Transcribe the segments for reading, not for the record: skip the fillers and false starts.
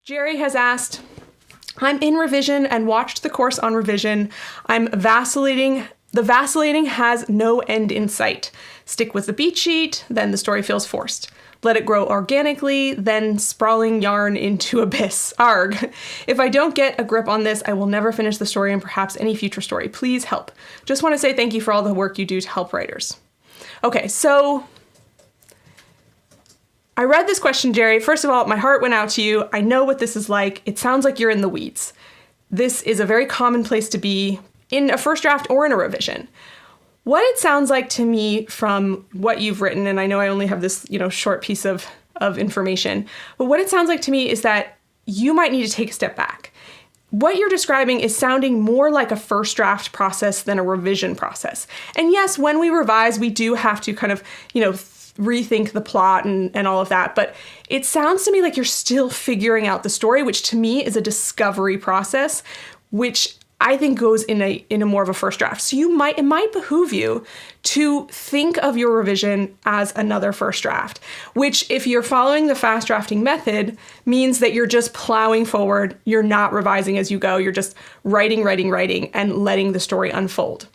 Jerry has asked, I'm in revision and watched the course on revision. I'm vacillating. The vacillating has no end in sight. Stick with the beat sheet, then the story feels forced. Let it grow organically, then sprawling yarn into abyss. Arg. If I don't get a grip on this, I will never finish the story and perhaps any future story. Please help. Just want to say thank you for all the work you do to help writers. Okay, so I read this question, Jerry. First of all, my heart went out to you. I know what this is like. It sounds like you're in the weeds. This is a very common place to be in a first draft or in a revision. What it sounds like to me from what you've written, and I know I only have this, short piece of information, but what it sounds like to me is that you might need to take a step back. What you're describing is sounding more like a first draft process than a revision process. And yes, when we revise, we do have to kind of, rethink the plot and all of that, but it sounds to me like you're still figuring out the story, which to me is a discovery process, which I think goes in a more of a first draft. So it might behoove you to think of your revision as another first draft, which if you're following the fast drafting method means that you're just plowing forward. You're not revising as you go. You're just writing, and letting the story unfold.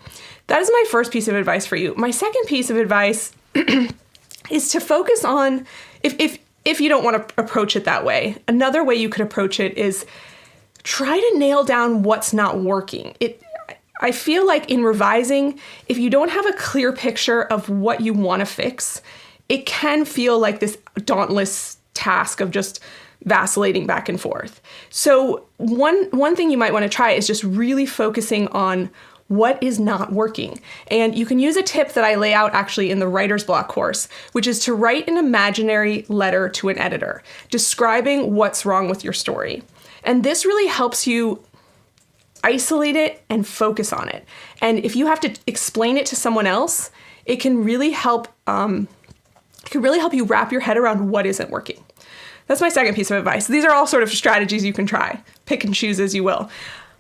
That is my first piece of advice for you. My second piece of advice is to focus on, if you don't want to approach it that way, another way you could approach it is try to nail down what's not working. I feel like in revising, if you don't have a clear picture of what you want to fix, it can feel like this dauntless task of just vacillating back and forth. So one thing you might want to try is just really focusing on what is not working. And you can use a tip that I lay out actually in the writer's block course, which is to write an imaginary letter to an editor describing what's wrong with your story. And this really helps you isolate it and focus on it. And if you have to explain it to someone else, it can really help you wrap your head around what isn't working. That's my second piece of advice. These are all sort of strategies you can try. Pick and choose as you will.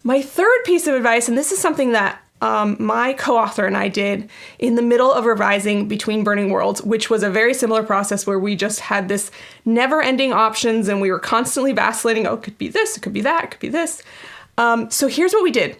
My third piece of advice, and this is something that my co-author and I did in the middle of revising Between Burning Worlds, which was a very similar process where we just had this never-ending options and we were constantly vacillating. Oh, it could be this, it could be that, it could be this. So here's what we did.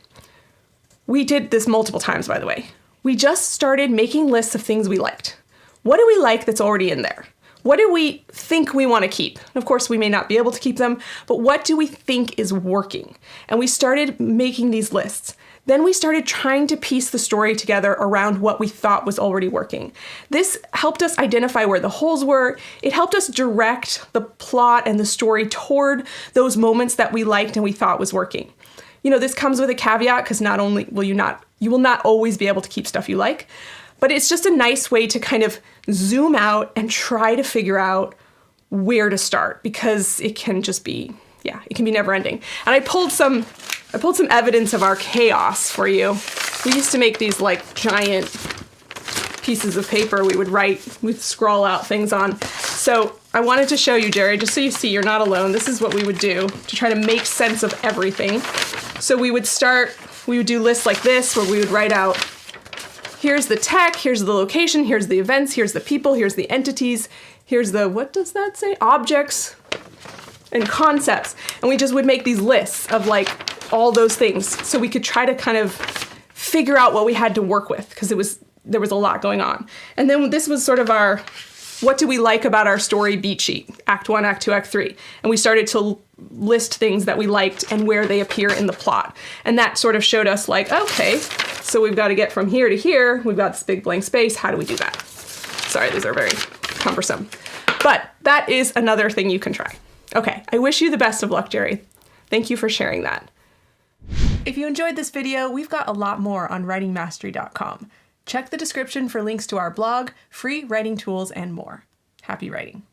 We did this multiple times, by the way. We just started making lists of things we liked. What do we like that's already in there? What do we think we want to keep? Of course, we may not be able to keep them, but what do we think is working? And we started making these lists. Then we started trying to piece the story together around what we thought was already working. This helped us identify where the holes were. It helped us direct the plot and the story toward those moments that we liked and we thought was working. This comes with a caveat because not only will you will not always be able to keep stuff you like, but it's just a nice way to kind of zoom out and try to figure out where to start, because it can just be, it can be never ending. And I pulled some evidence of our chaos for you. We used to make these like giant pieces of paper we'd scroll out things on. So I wanted to show you, Jerry, just so you see you're not alone. This is what we would do to try to make sense of everything. So we would do lists like this where we would write out, here's the tech, here's the location, here's the events, here's the people, here's the entities, here's the, what does that say? Objects and concepts. And we just would make these lists of like all those things so we could try to kind of figure out what we had to work with, because there was a lot going on. And then this was sort of our, what do we like about our story beat sheet, Act 1, Act 2, Act 3. And we started to list things that we liked and where they appear in the plot. And that sort of showed us like, okay, so we've got to get from here to here. We've got this big blank space. How do we do that? Sorry, these are very cumbersome. But that is another thing you can try. Okay, I wish you the best of luck, Jerry. Thank you for sharing that. If you enjoyed this video, we've got a lot more on writingmastery.com. Check the description for links to our blog, free writing tools, and more. Happy writing.